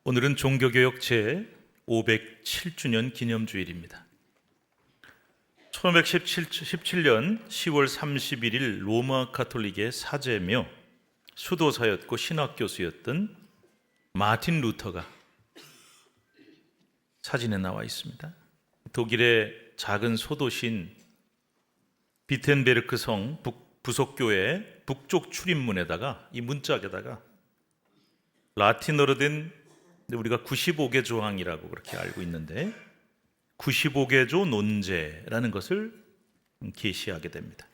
오늘은 종교개혁 제 507주년 기념주일입니다. 1517년 10월 31일 로마 가톨릭의 사제며 수도사였고 신학교수였던 마틴 루터가 사진에 나와 있습니다. 독일의 작은 소도시인 비텐베르크 성 부속교회 북쪽 출입문에다가 이 문짝에다가 라틴어로 된 우리가 95개 조항이라고 그렇게 알고 있는데 95개조 논제라는 것을 게시하게 됩니다.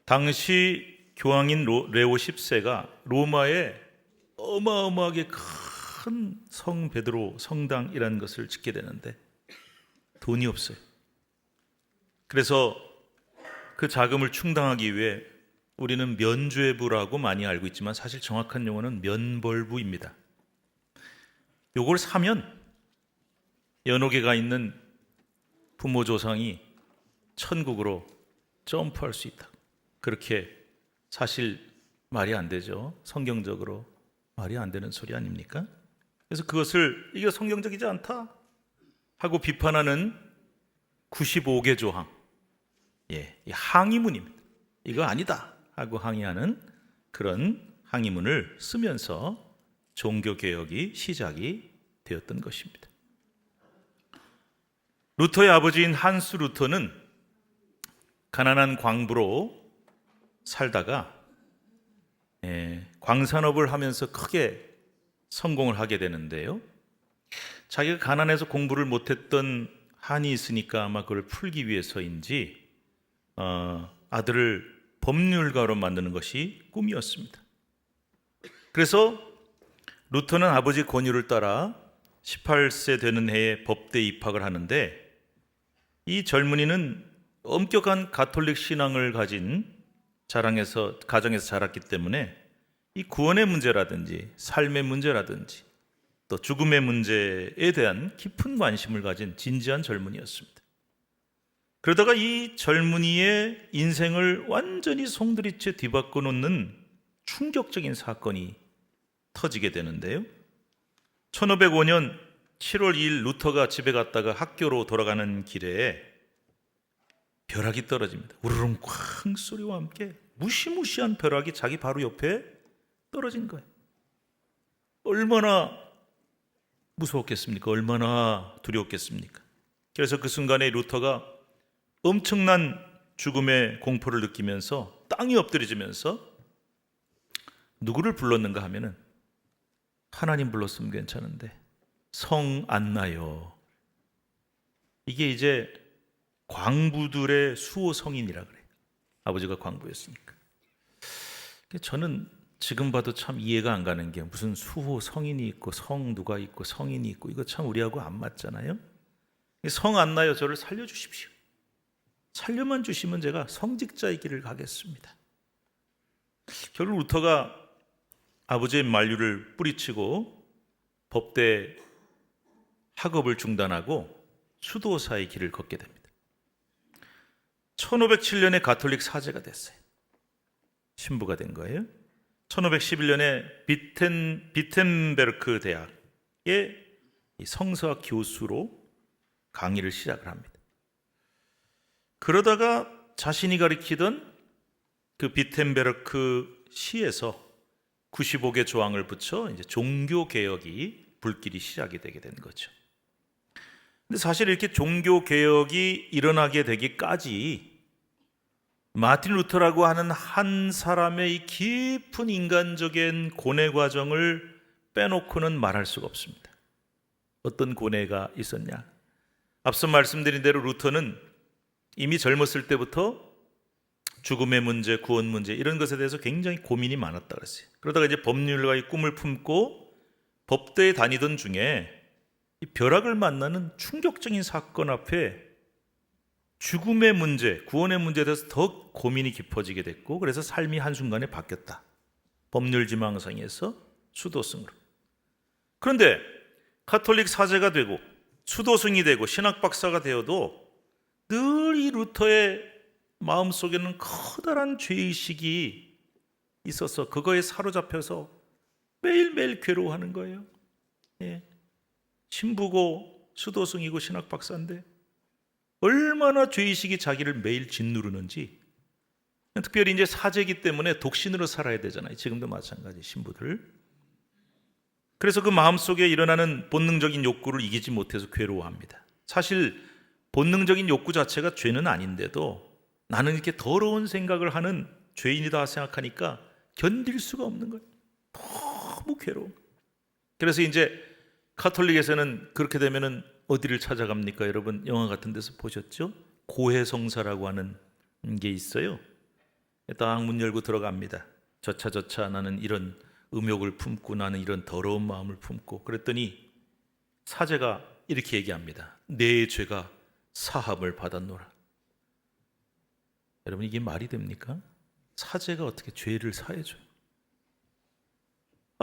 당시 교황인 레오 10세가 로마에 어마어마하게 큰 성 베드로 성당이라는 것을 짓게 되는데 돈이 없어요. 그래서 그 자금을 충당하기 위해 우리는 면죄부라고 많이 알고 있지만 사실 정확한 용어는 면벌부입니다. 요걸 사면 연옥에가 있는 부모 조상이 천국으로 점프할 수 있다. 그렇게 사실 말이 안 되죠. 성경적으로 말이 안 되는 소리 아닙니까? 그래서 그것을 이게 성경적이지 않다 하고 비판하는 95개 조항, 이 항의문입니다. 이거 아니다 하고 항의하는 그런 항의문을 쓰면서 종교개혁이 시작이 되었던 것입니다. 루터의 아버지인 한스 루터는 가난한 광부로 살다가 광산업을 하면서 크게 성공을 하게 되는데요. 자기가 가난해서 공부를 못했던 한이 있으니까 아마 그걸 풀기 위해서인지 아들을 법률가로 만드는 것이 꿈이었습니다. 그래서 루터는 아버지 권유를 따라 18세 되는 해에 법대에 입학을 하는데 이 젊은이는 엄격한 가톨릭 신앙을 가진 가정에서 자랐기 때문에 이 구원의 문제라든지 삶의 문제라든지 또 죽음의 문제에 대한 깊은 관심을 가진 진지한 젊은이였습니다. 그러다가 이 젊은이의 인생을 완전히 송두리째 뒤바꿔 놓는 충격적인 사건이 터지게 되는데요. 1505년 7월 2일 루터가 집에 갔다가 학교로 돌아가는 길에 벼락이 떨어집니다. 우르릉 쾅 소리와 함께 무시무시한 벼락이 자기 바로 옆에 떨어진 거예요. 얼마나 무서웠겠습니까? 얼마나 두려웠겠습니까? 그래서 그 순간에 루터가 엄청난 죽음의 공포를 느끼면서 땅이 엎드려지면서 누구를 불렀는가 하면은 하나님 불렀으면 괜찮은데 성 안나요. 이게 이제 광부들의 수호 성인이라 그래요. 아버지가 광부였으니까. 저는 지금 봐도 참 이해가 안 가는 게 무슨 수호 성인이 있고 성 누가 있고 성인이 있고 이거 참 우리하고 안 맞잖아요. 성 안나요. 저를 살려주십시오. 살려만 주시면 제가 성직자의 길을 가겠습니다. 결국 루터가 아버지의 만류를 뿌리치고 법대 학업을 중단하고 수도사의 길을 걷게 됩니다. 1507년에 가톨릭 사제가 됐어요. 신부가 된 거예요. 1511년에 비텐베르크 대학의 성서학 교수로 강의를 시작을 합니다. 그러다가 자신이 가리키던 그 비텐베르크 시에서 95개 조항을 붙여 이제 종교개혁이 불길이 시작이 되게 된 거죠. 근데 사실 이렇게 종교개혁이 일어나게 되기까지 마틴 루터라고 하는 한 사람의 이 깊은 인간적인 고뇌 과정을 빼놓고는 말할 수가 없습니다. 어떤 고뇌가 있었냐? 앞서 말씀드린 대로 루터는 이미 젊었을 때부터 죽음의 문제, 구원 문제 이런 것에 대해서 굉장히 고민이 많았다 그랬어요. 그러다가 이제 법률가의 꿈을 품고 법대에 다니던 중에 이 벼락을 만나는 충격적인 사건 앞에 죽음의 문제, 구원의 문제에 대해서 더 고민이 깊어지게 됐고 그래서 삶이 한순간에 바뀌었다. 법률지망생에서 수도승으로. 그런데 가톨릭 사제가 되고 수도승이 되고 신학 박사가 되어도 늘 이 루터의 마음속에는 커다란 죄의식이 있어서 그거에 사로잡혀서 매일매일 괴로워하는 거예요. 예. 신부고 수도승이고 신학 박사인데 얼마나 죄의식이 자기를 매일 짓누르는지. 특별히 이제 사제이기 때문에 독신으로 살아야 되잖아요. 지금도 마찬가지 신부들. 그래서 그 마음속에 일어나는 본능적인 욕구를 이기지 못해서 괴로워합니다. 사실 본능적인 욕구 자체가 죄는 아닌데도 나는 이렇게 더러운 생각을 하는 죄인이다 생각하니까 견딜 수가 없는 거예요. 너무 괴로워. 그래서 이제 카톨릭에서는 그렇게 되면은 어디를 찾아갑니까? 여러분 영화 같은 데서 보셨죠? 고해성사라고 하는 게 있어요. 딱 문 열고 들어갑니다. 저차 나는 이런 음욕을 품고 나는 이런 더러운 마음을 품고. 그랬더니 사제가 이렇게 얘기합니다. 내 죄가 사함을 받았노라. 여러분 이게 말이 됩니까? 사제가 어떻게 죄를 사해줘요?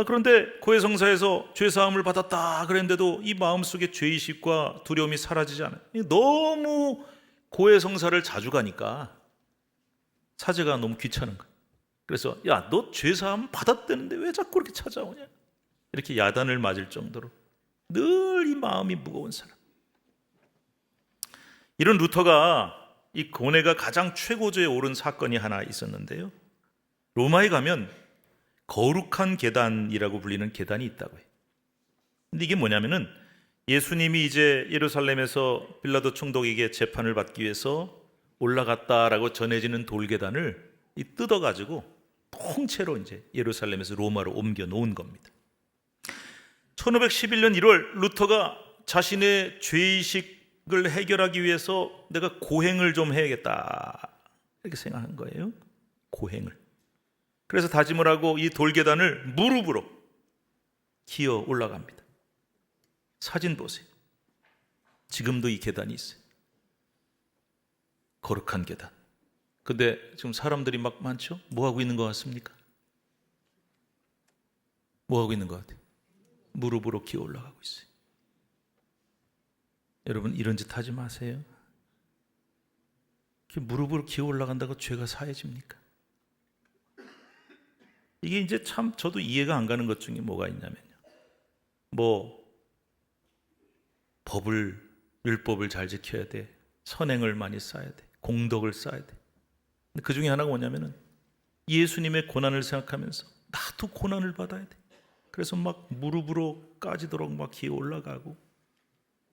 그런데 고해성사에서 죄사함을 받았다 그랬는데도 이 마음속에 죄의식과 두려움이 사라지지 않아요. 너무 고해성사를 자주 가니까 사제가 너무 귀찮은 거예요. 그래서 야, 너 죄사함 받았다는데 왜 자꾸 그렇게 찾아오냐? 이렇게 야단을 맞을 정도로 늘 이 마음이 무거운 사람. 이런 루터가 이 고뇌가 가장 최고조에 오른 사건이 하나 있었는데요. 로마에 가면 거룩한 계단이라고 불리는 계단이 있다고 해요. 근데 이게 뭐냐면은 예수님이 이제 예루살렘에서 빌라도 총독에게 재판을 받기 위해서 올라갔다라고 전해지는 돌계단을 뜯어가지고 통째로 이제 예루살렘에서 로마로 옮겨 놓은 겁니다. 1511년 1월 루터가 자신의 죄의식을 해결하기 위해서 내가 고행을 좀 해야겠다 이렇게 생각한 거예요. 고행을. 그래서 다짐을 하고 이 돌계단을 무릎으로 기어 올라갑니다. 사진 보세요. 지금도 이 계단이 있어요. 거룩한 계단. 근데 지금 사람들이 막 많죠? 뭐 하고 있는 것 같습니까? 뭐 하고 있는 것 같아요? 무릎으로 기어 올라가고 있어요. 여러분 이런 짓 하지 마세요. 무릎으로 기어 올라간다고 죄가 사해집니까? 이게 이제 참 저도 이해가 안 가는 것 중에 뭐가 있냐면요. 율법을 잘 지켜야 돼. 선행을 많이 쌓아야 돼. 공덕을 쌓아야 돼. 근데 그 중에 하나가 뭐냐면은 예수님의 고난을 생각하면서 나도 고난을 받아야 돼. 그래서 막 무릎으로 까지도록 막 기어 올라가고,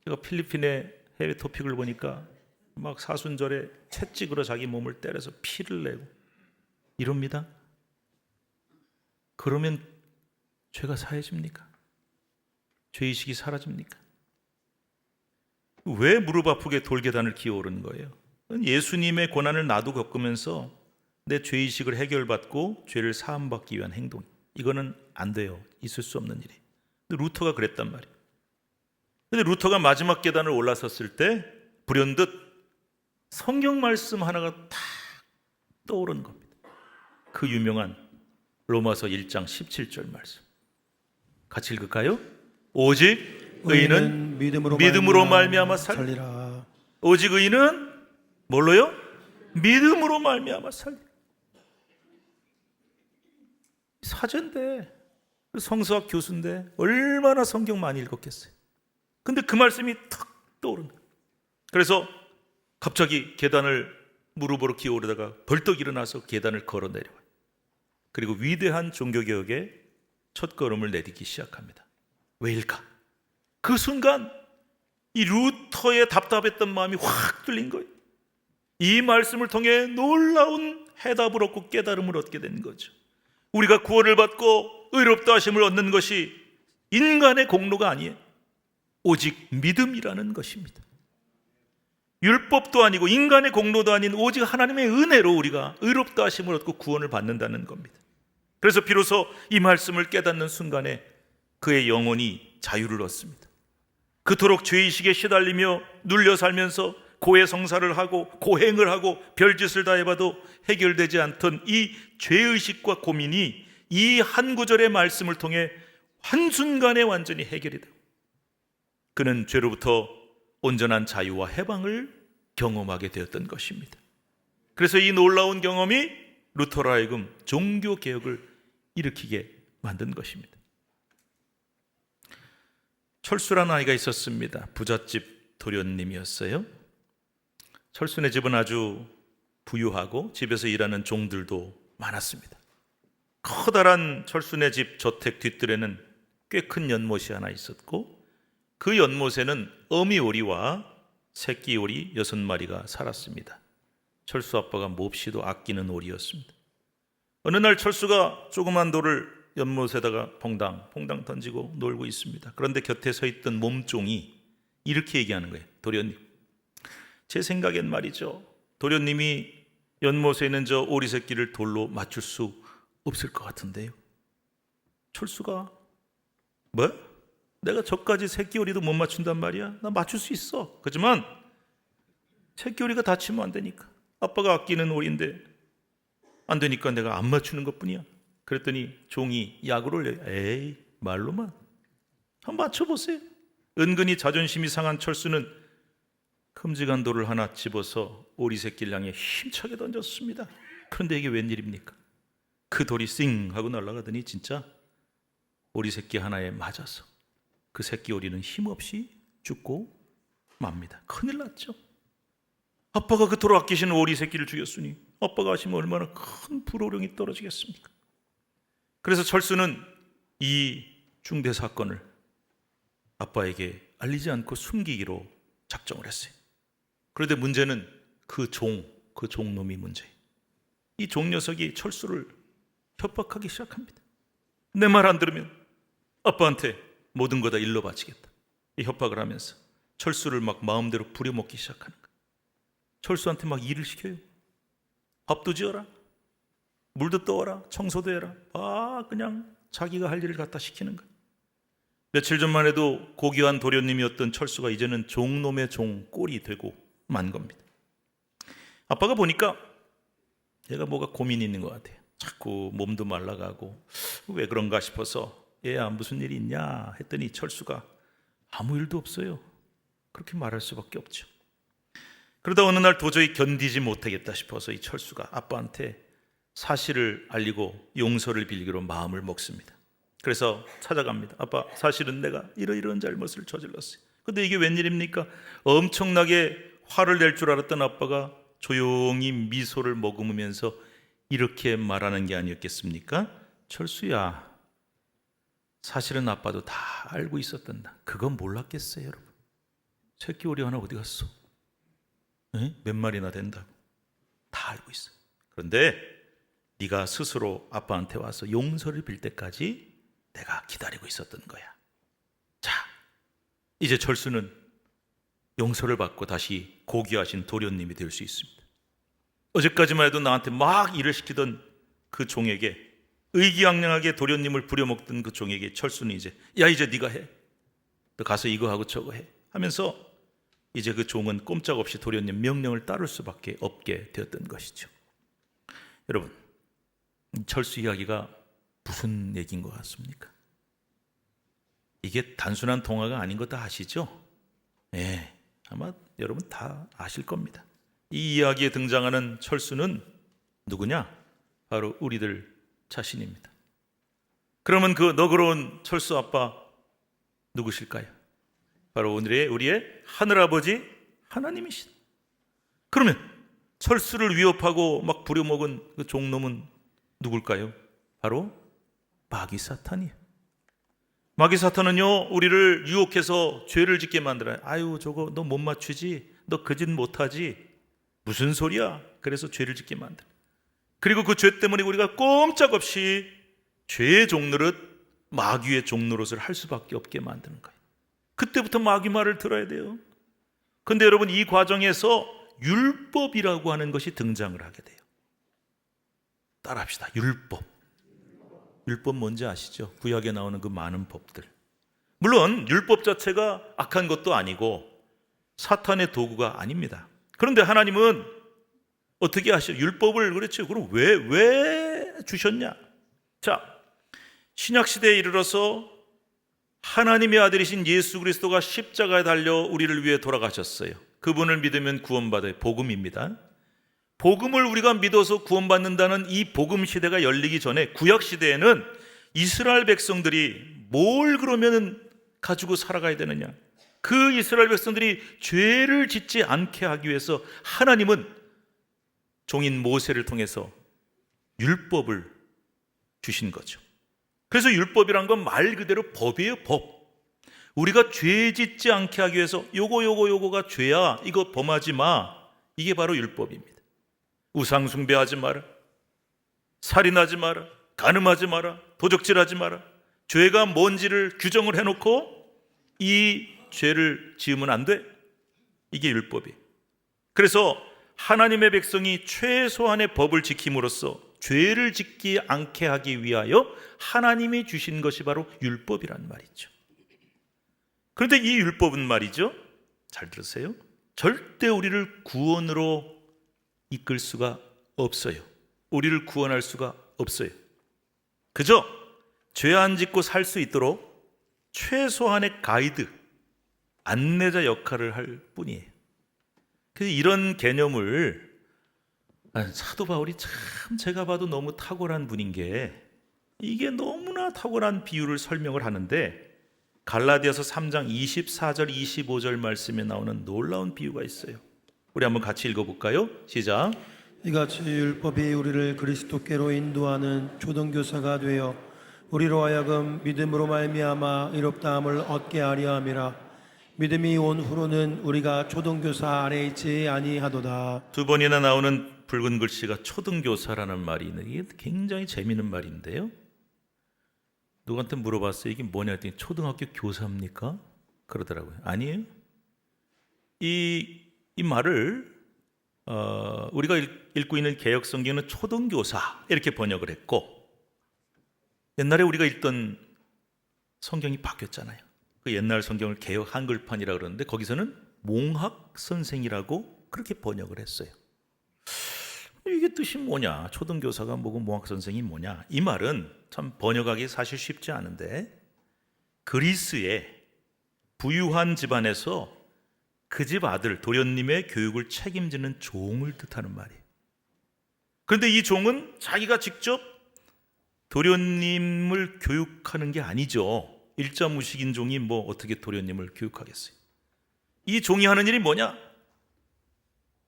제가 필리핀의 해외 토픽을 보니까 막 사순절에 채찍으로 자기 몸을 때려서 피를 내고 이럽니다. 그러면 죄가 사해집니까? 죄의식이 사라집니까? 왜 무릎 아프게 돌계단을 기어오르는 거예요? 예수님의 고난을 나도 겪으면서 내 죄의식을 해결받고 죄를 사함받기 위한 행동. 이거는 안 돼요. 있을 수 없는 일이에요. 근데 루터가 그랬단 말이에요. 근데 루터가 마지막 계단을 올라섰을 때 불현듯 성경 말씀 하나가 탁 떠오르는 겁니다. 그 유명한 로마서 1장 17절 말씀. 같이 읽을까요? 오직 의인은 믿음으로 말미암아 살리라. 오직 의인은 뭘로요? 믿음으로 말미암아 살리라. 사제인데, 성서학 교수인데 얼마나 성경 많이 읽었겠어요. 근데 그 말씀이 탁 떠오르는 거예요. 그래서 갑자기 계단을 무릎으로 기어오르다가 벌떡 일어나서 계단을 걸어 내려와요. 그리고 위대한 종교개혁의 첫걸음을 내딛기 시작합니다. 왜일까? 그 순간 이 루터의 답답했던 마음이 확 뚫린 거예요. 이 말씀을 통해 놀라운 해답을 얻고 깨달음을 얻게 된 거죠. 우리가 구원을 받고 의롭다 하심을 얻는 것이 인간의 공로가 아니에요. 오직 믿음이라는 것입니다. 율법도 아니고 인간의 공로도 아닌 오직 하나님의 은혜로 우리가 의롭다 하심을 얻고 구원을 받는다는 겁니다. 그래서 비로소 이 말씀을 깨닫는 순간에 그의 영혼이 자유를 얻습니다. 그토록 죄의식에 시달리며 눌려 살면서 고해성사를 하고 고행을 하고 별짓을 다 해봐도 해결되지 않던 이 죄의식과 고민이 이 한 구절의 말씀을 통해 한순간에 완전히 해결이 되고 그는 죄로부터 온전한 자유와 해방을 경험하게 되었던 것입니다. 그래서 이 놀라운 경험이 루터로 하여금 종교개혁을 일으키게 만든 것입니다. 철수라는 아이가 있었습니다. 부잣집 도련님이었어요. 철수네 집은 아주 부유하고 집에서 일하는 종들도 많았습니다. 커다란 철수네 집 저택 뒷뜰에는 꽤 큰 연못이 하나 있었고, 그 연못에는 어미 오리와 새끼 오리 6마리가 살았습니다. 철수 아빠가 몹시도 아끼는 오리였습니다. 어느 날 철수가 조그만 돌을 연못에다가 퐁당 던지고 놀고 있습니다. 그런데 곁에 서 있던 몸종이 이렇게 얘기하는 거예요. 도련님, 제 생각엔 말이죠, 도련님이 연못에 있는 저 오리 새끼를 돌로 맞출 수 없을 것 같은데요. 철수가 뭐? 내가 저까지 새끼 오리도 못 맞춘단 말이야? 나 맞출 수 있어. 그렇지만 새끼 오리가 다치면 안 되니까. 아빠가 아끼는 오리인데 안 되니까 내가 안 맞추는 것뿐이야. 그랬더니 종이 약을 올려요. 에이, 말로만 한번 맞춰보세요. 은근히 자존심이 상한 철수는 큼직한 돌을 하나 집어서 오리 새끼를 향해 힘차게 던졌습니다. 그런데 이게 웬일입니까? 그 돌이 싱 하고 날아가더니 진짜 오리 새끼 하나에 맞아서 그 새끼 오리는 힘없이 죽고 맙니다. 큰일 났죠. 아빠가 그토록 아끼시는 오리 새끼를 죽였으니 아빠가 하시면 얼마나 큰 불호령이 떨어지겠습니까? 그래서 철수는 이 중대 사건을 아빠에게 알리지 않고 숨기기로 작정을 했어요. 그런데 문제는 그 종놈이 문제예요. 이 종 녀석이 철수를 협박하기 시작합니다. 내 말 안 들으면 아빠한테 모든 거 다 일러 바치겠다. 이 협박을 하면서 철수를 막 마음대로 부려먹기 시작하는 거예요. 철수한테 막 일을 시켜요. 밥도 지어라, 물도 떠와라, 청소도 해라. 그냥 자기가 할 일을 갖다 시키는 거예요. 며칠 전만 해도 고귀한 도련님이었던 철수가 이제는 종놈의 종 꼴이 되고 만 겁니다. 아빠가 보니까 얘가 뭐가 고민이 있는 것 같아요. 자꾸 몸도 말라가고 왜 그런가 싶어서 얘야 무슨 일이 있냐 했더니 철수가 아무 일도 없어요. 그렇게 말할 수밖에 없죠. 그러다 어느 날 도저히 견디지 못하겠다 싶어서 이 철수가 아빠한테 사실을 알리고 용서를 빌기로 마음을 먹습니다. 그래서 찾아갑니다. 아빠, 사실은 내가 이러이러한 잘못을 저질렀어요. 근데 이게 웬일입니까? 엄청나게 화를 낼 줄 알았던 아빠가 조용히 미소를 머금으면서 이렇게 말하는 게 아니었겠습니까? 철수야, 사실은 아빠도 다 알고 있었단다. 그건 몰랐겠어요, 여러분. 새끼 오리 하나 어디 갔어? 몇 마리나 된다고. 다 알고 있어. 그런데 네가 스스로 아빠한테 와서 용서를 빌 때까지 내가 기다리고 있었던 거야. 자, 이제 철수는 용서를 받고 다시 고귀하신 도련님이 될 수 있습니다. 어제까지만 해도 나한테 막 일을 시키던 그 종에게, 의기양양하게 도련님을 부려먹던 그 종에게 철수는 이제 이제 네가 해. 너 가서 이거 하고 저거 해 하면서 이제 그 종은 꼼짝없이 도련님 명령을 따를 수밖에 없게 되었던 것이죠. 여러분, 철수 이야기가 무슨 얘기인 것 같습니까? 이게 단순한 동화가 아닌 거 다 아시죠? 네, 아마 여러분 다 아실 겁니다. 이 이야기에 등장하는 철수는 누구냐? 바로 우리들 자신입니다. 그러면 그 너그러운 철수 아빠 누구실까요? 바로 우리의 하늘아버지 하나님이시다. 그러면 철수를 위협하고 막 부려먹은 그 종놈은 누굴까요? 바로 마귀 사탄이에요. 마귀 사탄은요, 우리를 유혹해서 죄를 짓게 만들어요. 아유, 저거 너 못 맞추지? 너 그 짓 못하지? 무슨 소리야? 그래서 죄를 짓게 만들어요. 그리고 그 죄 때문에 우리가 꼼짝없이 죄의 종노릇, 마귀의 종노릇을 할 수밖에 없게 만드는 거예요. 그때부터 마귀 말을 들어야 돼요. 근데 여러분, 이 과정에서 율법이라고 하는 것이 등장을 하게 돼요. 따라합시다. 율법. 율법 뭔지 아시죠? 구약에 나오는 그 많은 법들. 물론 율법 자체가 악한 것도 아니고 사탄의 도구가 아닙니다. 그런데 하나님은 어떻게 하셔? 율법을, 그렇죠. 그럼 왜 주셨냐? 자, 신약 시대에 이르러서 하나님의 아들이신 예수 그리스도가 십자가에 달려 우리를 위해 돌아가셨어요. 그분을 믿으면 구원받아요. 복음입니다. 복음을 우리가 믿어서 구원받는다는 이 복음 시대가 열리기 전에 구약 시대에는 이스라엘 백성들이 뭘 그러면 가지고 살아가야 되느냐? 그 이스라엘 백성들이 죄를 짓지 않게 하기 위해서 하나님은 종인 모세를 통해서 율법을 주신 거죠. 그래서 율법이란 건 말 그대로 법이에요, 법. 우리가 죄 짓지 않게 하기 위해서 요거가 죄야, 이거 범하지 마, 이게 바로 율법입니다. 우상 숭배하지 마라, 살인하지 마라, 간음하지 마라, 도적질하지 마라. 죄가 뭔지를 규정을 해놓고 이 죄를 지으면 안 돼, 이게 율법이에요. 그래서 하나님의 백성이 최소한의 법을 지킴으로써 죄를 짓지 않게 하기 위하여 하나님이 주신 것이 바로 율법이란 말이죠. 그런데 이 율법은 말이죠, 잘 들으세요, 절대 우리를 구원으로 이끌 수가 없어요. 우리를 구원할 수가 없어요. 그저 죄 안 짓고 살 수 있도록 최소한의 가이드, 안내자 역할을 할 뿐이에요. 그래서 이런 개념을 사도 바울이 참 제가 봐도 너무 탁월한 분인 게, 이게 너무나 탁월한 비유를 설명을 하는데, 갈라디아서 3장 24절 25절 말씀에 나오는 놀라운 비유가 있어요. 우리 한번 같이 읽어볼까요? 시작. 이같이 율법이 우리를 그리스도께로 인도하는 초등교사가 되어 우리로 하여금 믿음으로 말미암아 의롭다함을 얻게 하려 함이라. 믿음이 온 후로는 우리가 초등교사 아래에 있지 아니하도다. 두 번이나 나오는 붉은 글씨가 초등교사라는 말이 있는, 이게 굉장히 재미있는 말인데요, 누구한테 물어봤어요. 이게 뭐냐 했더니 초등학교 교사입니까? 그러더라고요. 아니에요. 이 말을 우리가 읽고 있는 개역성경은 초등교사 이렇게 번역을 했고, 옛날에 우리가 읽던 성경이 바뀌었잖아요. 그 옛날 성경을 개역 한글판이라고 그러는데 거기서는 몽학선생이라고 그렇게 번역을 했어요. 이게 뜻이 뭐냐, 초등교사가 뭐고 몽학선생이 뭐냐. 이 말은 참 번역하기 사실 쉽지 않은데, 그리스의 부유한 집안에서 그 집 아들 도련님의 교육을 책임지는 종을 뜻하는 말이에요. 그런데 이 종은 자기가 직접 도련님을 교육하는 게 아니죠. 일자무식인 종이 뭐 어떻게 도련님을 교육하겠어요. 이 종이 하는 일이 뭐냐,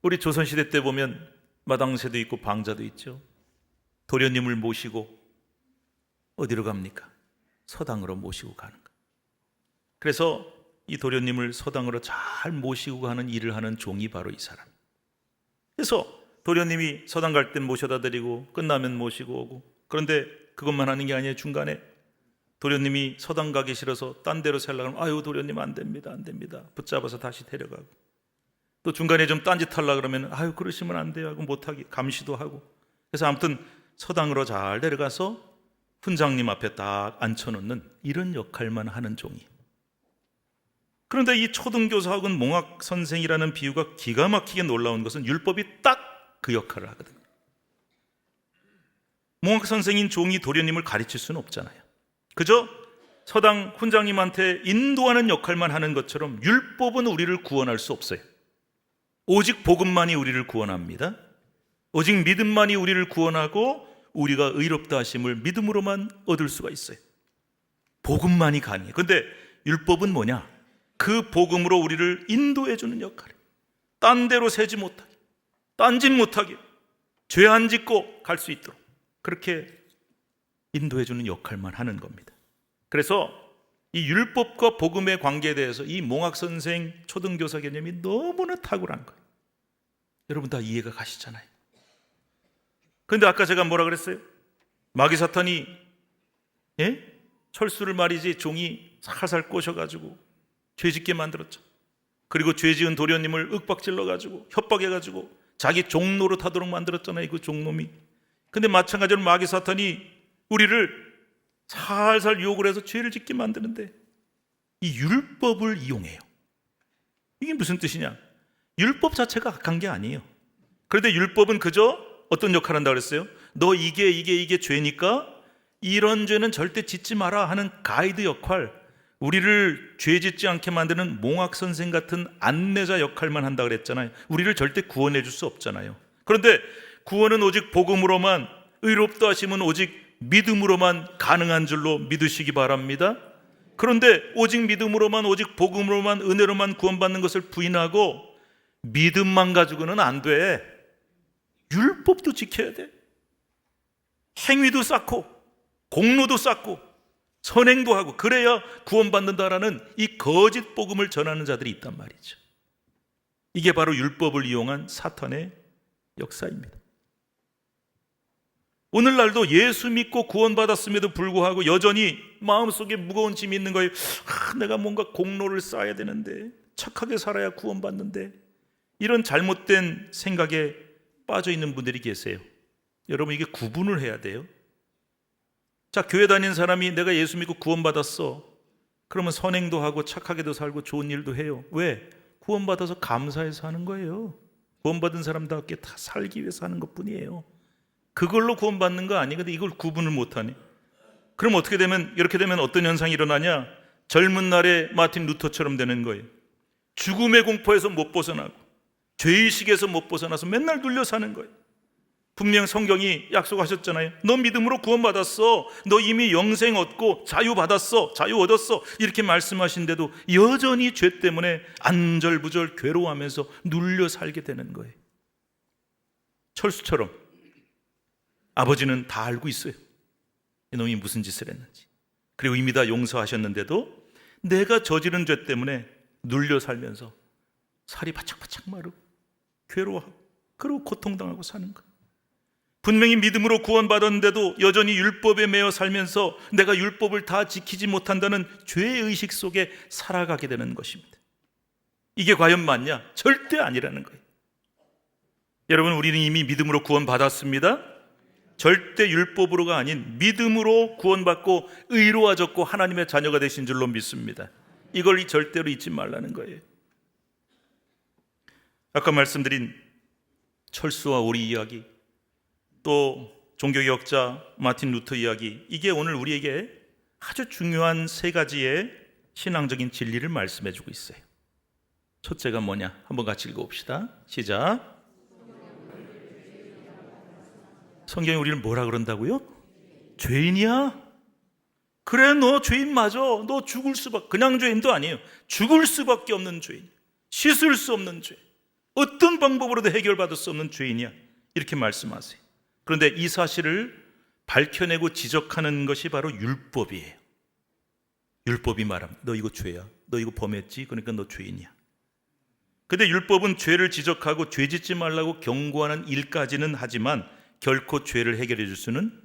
우리 조선시대 때 보면 마당새도 있고 방자도 있죠. 도련님을 모시고 어디로 갑니까? 서당으로 모시고 가는 거. 그래서 이 도련님을 서당으로 잘 모시고 가는 일을 하는 종이 바로 이 사람. 그래서 도련님이 서당 갈 땐 모셔다 드리고 끝나면 모시고 오고, 그런데 그것만 하는 게 아니에요. 중간에 도련님이 서당 가기 싫어서 딴 데로 살려고 하면, 아유 도련님 안 됩니다, 안 됩니다, 붙잡아서 다시 데려가고, 또 중간에 좀 딴짓 하려고 그러면 아유 그러시면 안 돼요 하고 못하게 감시도 하고. 그래서 아무튼 서당으로 잘 데려가서 훈장님 앞에 딱 앉혀놓는 이런 역할만 하는 종이. 그런데 이 초등교사학은 몽학선생이라는 비유가 기가 막히게 놀라운 것은 율법이 딱 그 역할을 하거든요. 몽학선생인 종이 도련님을 가르칠 수는 없잖아요. 그저 서당 훈장님한테 인도하는 역할만 하는 것처럼 율법은 우리를 구원할 수 없어요. 오직 복음만이 우리를 구원합니다. 오직 믿음만이 우리를 구원하고 우리가 의롭다 하심을 믿음으로만 얻을 수가 있어요. 복음만이 가능해요. 그런데 율법은 뭐냐? 그 복음으로 우리를 인도해 주는 역할이에요. 딴 데로 새지 못하게, 딴짓 못하게, 죄 안 짓고 갈 수 있도록 그렇게 인도해 주는 역할만 하는 겁니다. 그래서 이 율법과 복음의 관계에 대해서 이 몽학선생 초등교사 개념이 너무나 탁월한 거예요. 여러분 다 이해가 가시잖아요. 그런데 아까 제가 뭐라 그랬어요? 마귀 사탄이 철수를 말이지 종이 살살 꼬셔가지고 죄짓게 만들었죠. 그리고 죄지은 도련님을 윽박질러가지고 협박해가지고 자기 종로로 타도록 만들었잖아요, 그 종놈이. 근데 마찬가지로 마귀 사탄이 우리를 살살 유혹을 해서 죄를 짓게 만드는데 이 율법을 이용해요. 이게 무슨 뜻이냐? 율법 자체가 악한 게 아니에요. 그런데 율법은 그저 어떤 역할을 한다고 그랬어요? 너 이게 죄니까 이런 죄는 절대 짓지 마라 하는 가이드 역할, 우리를 죄 짓지 않게 만드는 몽학선생 같은 안내자 역할만 한다고 그랬잖아요. 우리를 절대 구원해 줄 수 없잖아요. 그런데 구원은 오직 복음으로만, 의롭다 하심은 오직 믿음으로만 가능한 줄로 믿으시기 바랍니다. 그런데 오직 믿음으로만, 오직 복음으로만, 은혜로만 구원받는 것을 부인하고 믿음만 가지고는 안 돼. 율법도 지켜야 돼. 행위도 쌓고 공로도 쌓고 선행도 하고 그래야 구원받는다라는 이 거짓 복음을 전하는 자들이 있단 말이죠. 이게 바로 율법을 이용한 사탄의 역사입니다. 오늘날도 예수 믿고 구원받았음에도 불구하고 여전히 마음속에 무거운 짐이 있는 거예요. 내가 뭔가 공로를 쌓아야 되는데, 착하게 살아야 구원받는데, 이런 잘못된 생각에 빠져 있는 분들이 계세요. 여러분, 이게 구분을 해야 돼요. 자, 교회 다니는 사람이 내가 예수 믿고 구원받았어. 그러면 선행도 하고 착하게도 살고 좋은 일도 해요. 왜? 구원받아서 감사해서 하는 거예요. 구원받은 사람답게 다 살기 위해서 하는 것뿐이에요. 그걸로 구원받는 거 아니에요. 근데 이걸 구분을 못하네. 그럼 어떻게 되면, 이렇게 되면 어떤 현상이 일어나냐? 젊은 날에 마틴 루터처럼 되는 거예요. 죽음의 공포에서 못 벗어나고 죄의식에서 못 벗어나서 맨날 눌려 사는 거예요. 분명 성경이 약속하셨잖아요. 너 믿음으로 구원받았어. 너 이미 영생 얻고 자유 받았어. 자유 얻었어. 이렇게 말씀하신데도 여전히 죄 때문에 안절부절 괴로워하면서 눌려 살게 되는 거예요. 철수처럼 아버지는 다 알고 있어요. 이놈이 무슨 짓을 했는지. 그리고 이미 다 용서하셨는데도 내가 저지른 죄 때문에 눌려 살면서 살이 바짝바짝 마르고 괴로워하고 그리고 고통당하고 사는 거예요. 분명히 믿음으로 구원받았는데도 여전히 율법에 매여 살면서 내가 율법을 다 지키지 못한다는 죄의식 속에 살아가게 되는 것입니다. 이게 과연 맞냐? 절대 아니라는 거예요. 여러분, 우리는 이미 믿음으로 구원받았습니다. 절대 율법으로가 아닌 믿음으로 구원받고 의로워졌고 하나님의 자녀가 되신 줄로 믿습니다. 이걸 절대로 잊지 말라는 거예요. 아까 말씀드린 철수와 우리 이야기, 또 종교개혁자 마틴 루터 이야기, 이게 오늘 우리에게 아주 중요한 세 가지의 신앙적인 진리를 말씀해 주고 있어요. 첫째가 뭐냐? 한번 같이 읽어봅시다. 시작. 성경이 우리를 뭐라 그런다고요? 죄인이야? 그래, 너 죄인 맞아. 너 죽을 수밖에, 그냥 죄인도 아니에요. 죽을 수밖에 없는 죄인, 씻을 수 없는 죄, 어떤 방법으로도 해결받을 수 없는 죄인이야, 이렇게 말씀하세요. 그런데 이 사실을 밝혀내고 지적하는 것이 바로 율법이에요. 율법이 말합니다. 너 이거 죄야. 너 이거 범했지? 그러니까 너 죄인이야. 근데 율법은 죄를 지적하고 죄 짓지 말라고 경고하는 일까지는 하지만 결코 죄를 해결해 줄 수는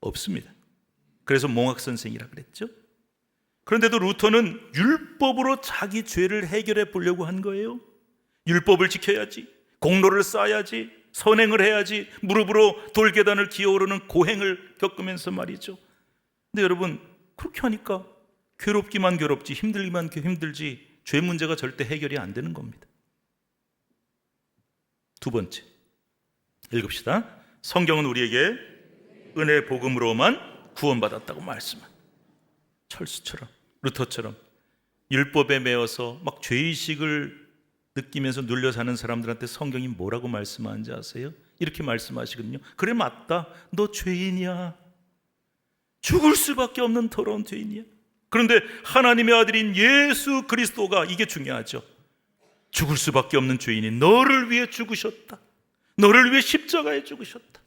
없습니다. 그래서 몽학선생이라 그랬죠. 그런데도 루터는 율법으로 자기 죄를 해결해 보려고 한 거예요. 율법을 지켜야지, 공로를 쌓아야지, 선행을 해야지, 무릎으로 돌계단을 기어오르는 고행을 겪으면서 말이죠. 근데 여러분, 그렇게 하니까 괴롭기만 괴롭지, 힘들기만 힘들지, 죄 문제가 절대 해결이 안 되는 겁니다. 두 번째, 읽읍시다. 성경은 우리에게 은혜 복음으로만 구원받았다고 말씀한, 철수처럼 루터처럼 율법에 매여서 막 죄의식을 느끼면서 눌려 사는 사람들한테 성경이 뭐라고 말씀하는지 아세요? 이렇게 말씀하시거든요. 그래, 맞다. 너 죄인이야. 죽을 수밖에 없는 더러운 죄인이야. 그런데 하나님의 아들인 예수 그리스도가, 이게 중요하죠. 죽을 수밖에 없는 죄인이 너를 위해 죽으셨다. 너를 위해 십자가에 죽으셨다.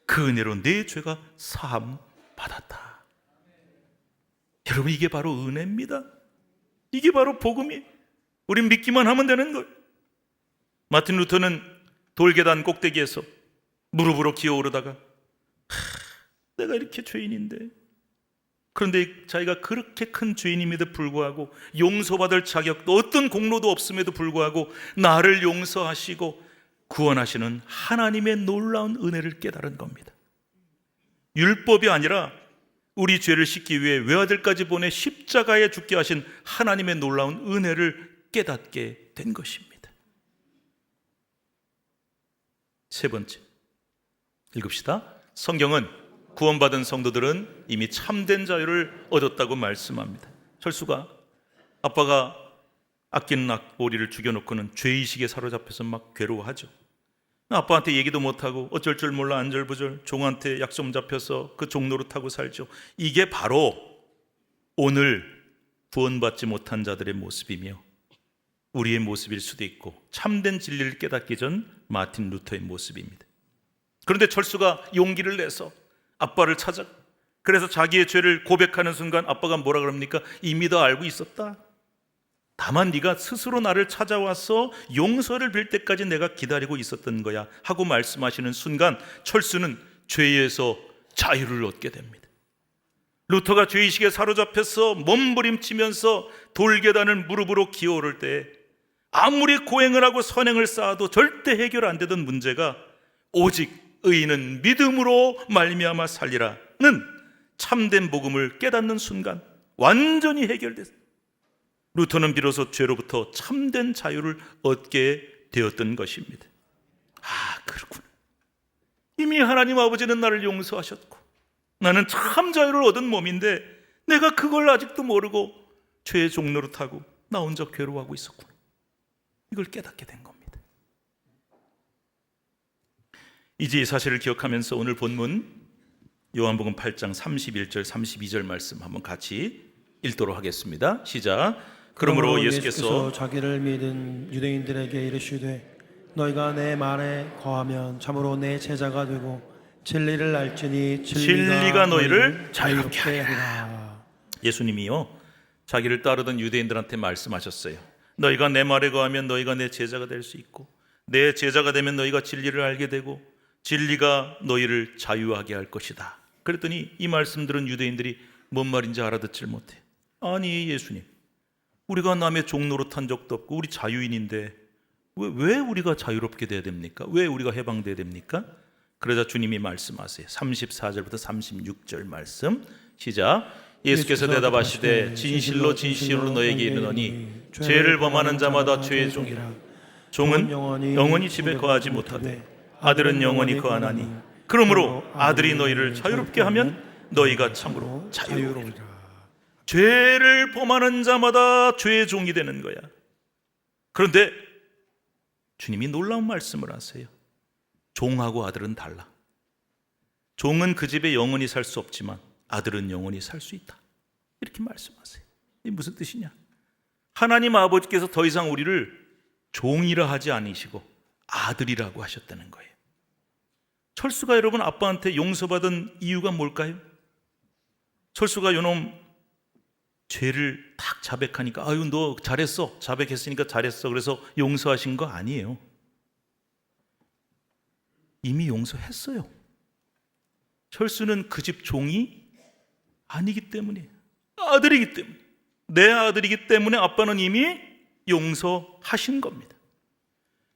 그 은혜로 내 죄가 사함 받았다. 여러분, 이게 바로 은혜입니다. 이게 바로 복음이. 우린 믿기만 하면 되는 거예요. 마틴 루터는 돌계단 꼭대기에서 무릎으로 기어오르다가 내가 이렇게 죄인인데, 그런데 자기가 그렇게 큰 죄인임에도 불구하고 용서받을 자격도 어떤 공로도 없음에도 불구하고 나를 용서하시고 구원하시는 하나님의 놀라운 은혜를 깨달은 겁니다. 율법이 아니라 우리 죄를 씻기 위해 외아들까지 보내 십자가에 죽게 하신 하나님의 놀라운 은혜를 깨닫게 된 것입니다. 세 번째, 읽읍시다. 성경은 구원받은 성도들은 이미 참된 자유를 얻었다고 말씀합니다. 철수가 아빠가 아끼는 오리를 죽여놓고는 죄의식에 사로잡혀서 막 괴로워하죠. 아빠한테 얘기도 못하고 어쩔 줄 몰라 안절부절 종한테 약속 잡혀서 그 종노릇하고 살죠. 이게 바로 오늘 구원받지 못한 자들의 모습이며 우리의 모습일 수도 있고 참된 진리를 깨닫기 전 마틴 루터의 모습입니다. 그런데 철수가 용기를 내서 아빠를 찾아, 그래서 자기의 죄를 고백하는 순간 아빠가 뭐라 그럽니까? 이미 다 알고 있었다. 다만 네가 스스로 나를 찾아와서 용서를 빌 때까지 내가 기다리고 있었던 거야 하고 말씀하시는 순간 철수는 죄에서 자유를 얻게 됩니다. 루터가 죄의식에 사로잡혀서 몸부림치면서 돌계단을 무릎으로 기어오를 때 아무리 고행을 하고 선행을 쌓아도 절대 해결 안 되던 문제가 오직 의인은 믿음으로 말미암아 살리라는 참된 복음을 깨닫는 순간 완전히 해결됐어요. 루터는 비로소 죄로부터 참된 자유를 얻게 되었던 것입니다. 그렇구나. 이미 하나님 아버지는 나를 용서하셨고 나는 참 자유를 얻은 몸인데 내가 그걸 아직도 모르고 죄의 종로를 타고 나 혼자 괴로워하고 있었구나. 이걸 깨닫게 된 겁니다. 이제 이 사실을 기억하면서 오늘 본문 요한복음 8장 31절 32절 말씀 한번 같이 읽도록 하겠습니다. 시작. 그러므로 예수께서 자기를 믿은 유대인들에게 이르시되 너희가 내 말에 거하면 참으로 내 제자가 되고 진리를 알지니 진리가 너희를 자유롭게 하리라. 하리라. 예수님이요 자기를 따르던 유대인들한테 말씀하셨어요. 너희가 내 말에 거하면 너희가 내 제자가 될 수 있고 내 제자가 되면 너희가 진리를 알게 되고 진리가 너희를 자유하게 할 것이다. 그랬더니 이 말씀 들은 유대인들이 뭔 말인지 알아듣질 못해. 아니 예수님, 우리가 남의 종로로 탄 적도 없고 우리 자유인인데 왜 우리가 자유롭게 돼야 됩니까? 왜 우리가 해방돼야 됩니까? 그러자 주님이 말씀하세요. 34절부터 36절 말씀 시작. 예수께서 대답하시되 진실로 진실로 너에게 이르노니 죄를 범하는 자마다 죄의 종이라. 종은 영원히 집에 거하지 못하되 아들은 영원히 거하나니 그러므로 아들이 너희를 자유롭게 하면 너희가 참으로 자유로우리라. 죄를 범하는 자마다 죄의 종이 되는 거야. 그런데 주님이 놀라운 말씀을 하세요. 종하고 아들은 달라. 종은 그 집에 영원히 살 수 없지만 아들은 영원히 살 수 있다. 이렇게 말씀하세요. 이게 무슨 뜻이냐? 하나님 아버지께서 더 이상 우리를 종이라 하지 않으시고 아들이라고 하셨다는 거예요. 철수가 여러분 아빠한테 용서받은 이유가 뭘까요? 철수가 요놈 죄를 딱 자백하니까 아유 너 잘했어, 자백했으니까 잘했어, 그래서 용서하신 거 아니에요. 이미 용서했어요. 철수는 그 집 종이 아니기 때문에, 아들이기 때문에, 내 아들이기 때문에 아빠는 이미 용서하신 겁니다.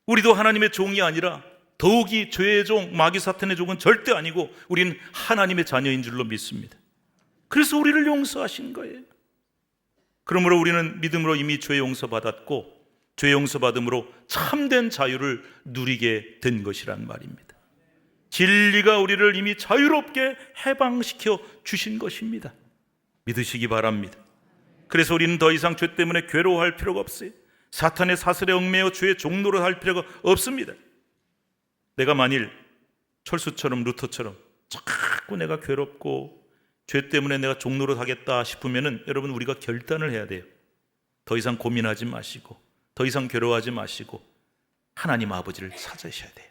우리도 하나님의 종이 아니라 더욱이 죄의 종, 마귀 사탄의 종은 절대 아니고 우리는 하나님의 자녀인 줄로 믿습니다. 그래서 우리를 용서하신 거예요. 그러므로 우리는 믿음으로 이미 죄 용서받았고 죄 용서받음으로 참된 자유를 누리게 된 것이란 말입니다. 진리가 우리를 이미 자유롭게 해방시켜 주신 것입니다. 믿으시기 바랍니다. 그래서 우리는 더 이상 죄 때문에 괴로워할 필요가 없어요. 사탄의 사슬에 얽매여 죄의 종로를 할 필요가 없습니다. 내가 만일 철수처럼 루터처럼 자꾸 내가 괴롭고 죄 때문에 내가 종로를 하겠다 싶으면은 여러분 우리가 결단을 해야 돼요. 더 이상 고민하지 마시고 더 이상 괴로워하지 마시고 하나님 아버지를 찾으셔야 돼요.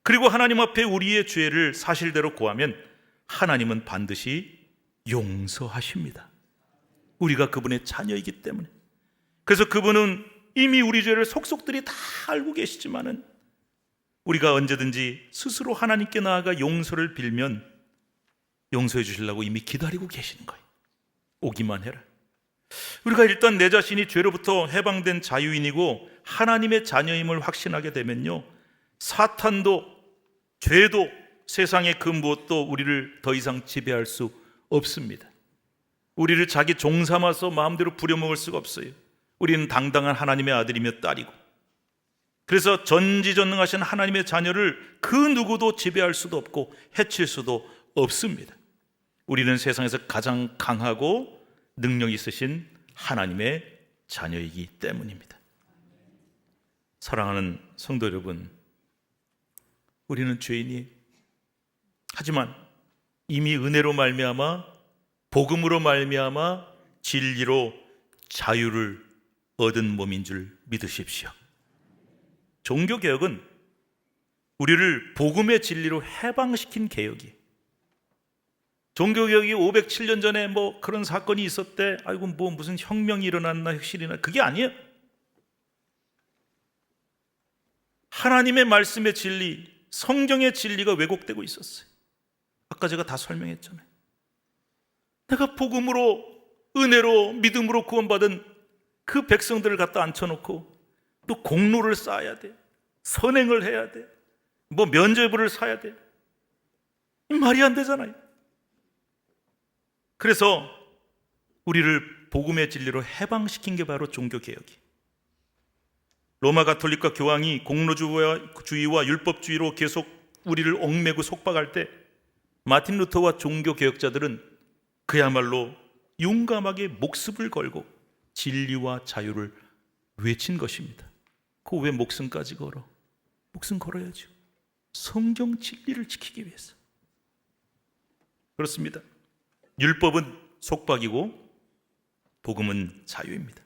그리고 하나님 앞에 우리의 죄를 사실대로 고하면 하나님은 반드시 용서하십니다. 우리가 그분의 자녀이기 때문에. 그래서 그분은 이미 우리 죄를 속속들이 다 알고 계시지만은 우리가 언제든지 스스로 하나님께 나아가 용서를 빌면 용서해 주시려고 이미 기다리고 계시는 거예요. 오기만 해라. 우리가 일단 내 자신이 죄로부터 해방된 자유인이고 하나님의 자녀임을 확신하게 되면요, 사탄도 죄도 세상의 그 무엇도 우리를 더 이상 지배할 수 없습니다. 우리를 자기 종 삼아서 마음대로 부려먹을 수가 없어요. 우리는 당당한 하나님의 아들이며 딸이고, 그래서 전지전능하신 하나님의 자녀를 그 누구도 지배할 수도 없고 해칠 수도 없습니다. 우리는 세상에서 가장 강하고 능력 있으신 하나님의 자녀이기 때문입니다. 사랑하는 성도 여러분, 우리는 죄인이, 하지만 이미 은혜로 말미암아 복음으로 말미암아 진리로 자유를 얻은 몸인 줄 믿으십시오. 종교개혁은 우리를 복음의 진리로 해방시킨 개혁이에요. 종교개혁이 507년 전에 뭐 그런 사건이 있었대, 아이고 뭐 무슨 혁명이 일어났나 혁신이 일어났나, 그게 아니에요. 하나님의 말씀의 진리, 성경의 진리가 왜곡되고 있었어요. 아까 제가 다 설명했잖아요. 내가 복음으로, 은혜로, 믿음으로 구원받은 그 백성들을 갖다 앉혀놓고 또 공로를 쌓아야 돼, 선행을 해야 돼, 뭐 면죄부를 사야 돼, 이 말이 안 되잖아요. 그래서 우리를 복음의 진리로 해방시킨 게 바로 종교개혁이. 로마 가톨릭과 교황이 공로주의와 율법주의로 계속 우리를 얽매고 속박할 때 마틴 루터와 종교개혁자들은 그야말로 용감하게 목숨을 걸고 진리와 자유를 외친 것입니다. 그 왜 목숨까지 걸어? 목숨 걸어야죠. 성경 진리를 지키기 위해서. 그렇습니다. 율법은 속박이고 복음은 자유입니다.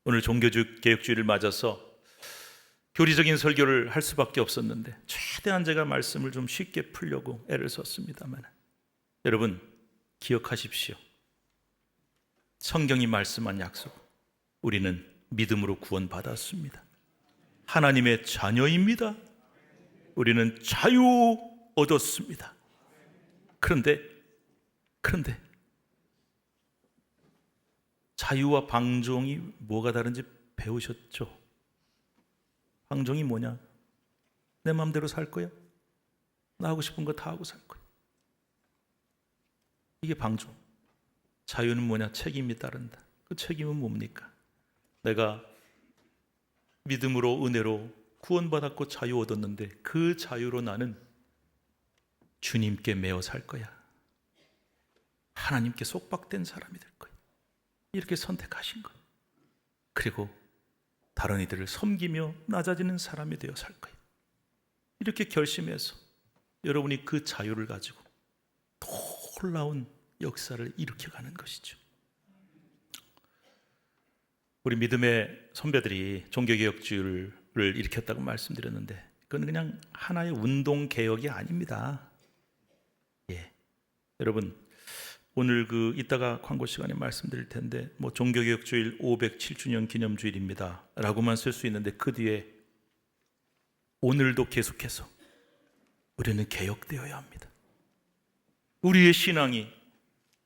오늘 종교개혁주의를 맞아서 교리적인 설교를 할 수밖에 없었는데 최대한 제가 말씀을 좀 쉽게 풀려고 애를 썼습니다만, 여러분 기억하십시오. 성경이 말씀한 약속, 우리는 믿음으로 구원받았습니다. 하나님의 자녀입니다. 우리는 자유 얻었습니다. 그런데 자유와 방종이 뭐가 다른지 배우셨죠? 방종이 뭐냐? 내 마음대로 살 거야? 나 하고 싶은 거 다 하고 살 거야. 이게 방종. 자유는 뭐냐? 책임이 따른다. 그 책임은 뭡니까? 내가 믿음으로, 은혜로 구원받았고 자유 얻었는데 그 자유로 나는 주님께 매어 살 거야. 하나님께 속박된 사람이 될 거야. 이렇게 선택하신 거예요. 그리고 다른 이들을 섬기며 낮아지는 사람이 되어 살 거예요. 이렇게 결심해서 여러분이 그 자유를 가지고 놀라운 역사를 일으켜가는 것이죠. 우리 믿음의 선배들이 종교개혁주의를 일으켰다고 말씀드렸는데 그건 그냥 하나의 운동개혁이 아닙니다. 여러분 오늘 이따가 광고 시간에 말씀드릴 텐데 뭐 종교개혁주일 507주년 기념주일입니다 라고만 쓸 수 있는데 그 뒤에 오늘도 계속해서 우리는 개혁되어야 합니다. 우리의 신앙이,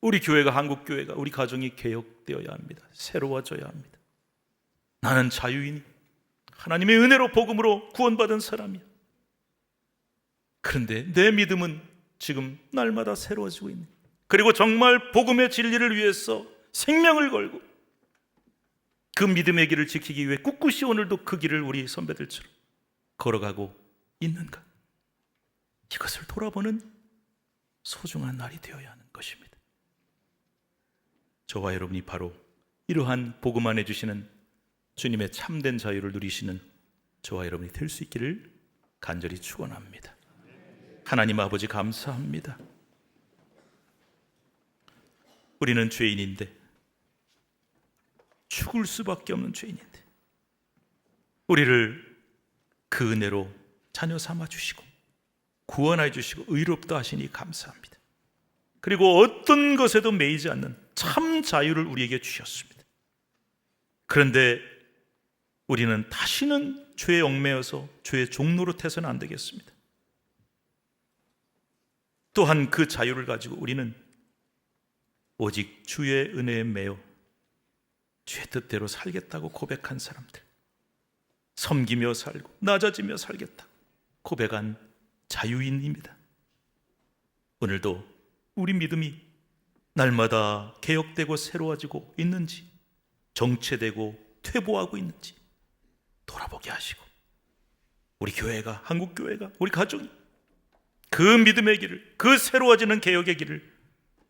우리 교회가, 한국교회가, 우리 가정이 개혁되어야 합니다. 새로워져야 합니다. 나는 자유인이 하나님의 은혜로 복음으로 구원받은 사람이야. 그런데 내 믿음은 지금 날마다 새로워지고 있는, 그리고 정말 복음의 진리를 위해서 생명을 걸고 그 믿음의 길을 지키기 위해 꿋꿋이 오늘도 그 길을 우리 선배들처럼 걸어가고 있는가? 이것을 돌아보는 소중한 날이 되어야 하는 것입니다. 저와 여러분이 바로 이러한 복음 안에 주시는 주님의 참된 자유를 누리시는 저와 여러분이 될 수 있기를 간절히 축원합니다. 하나님 아버지 감사합니다. 우리는 죄인인데, 죽을 수밖에 없는 죄인인데 우리를 그 은혜로 자녀 삼아 주시고 구원해 주시고 의롭다 하시니 감사합니다. 그리고 어떤 것에도 매이지 않는 참 자유를 우리에게 주셨습니다. 그런데 우리는 다시는 죄에 얽매여서 죄의 종노릇 해서는 안 되겠습니다. 또한 그 자유를 가지고 우리는 오직 주의 은혜에 매여 주의 뜻대로 살겠다고 고백한 사람들, 섬기며 살고 낮아지며 살겠다 고백한 자유인입니다. 오늘도 우리 믿음이 날마다 개혁되고 새로워지고 있는지, 정체되고 퇴보하고 있는지 돌아보게 하시고 우리 교회가, 한국교회가, 우리 가족이 그 믿음의 길을, 그 새로워지는 개혁의 길을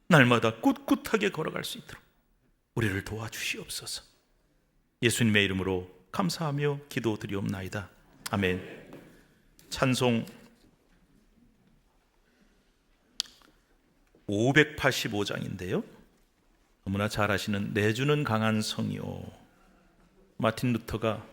날마다 꿋꿋하게 걸어갈 수 있도록 우리를 도와주시옵소서. 예수님의 이름으로 감사하며 기도드리옵나이다. 아멘. 찬송 585장인데요 너무나 잘 아시는 내주는 강한 성이요. 마틴 루터가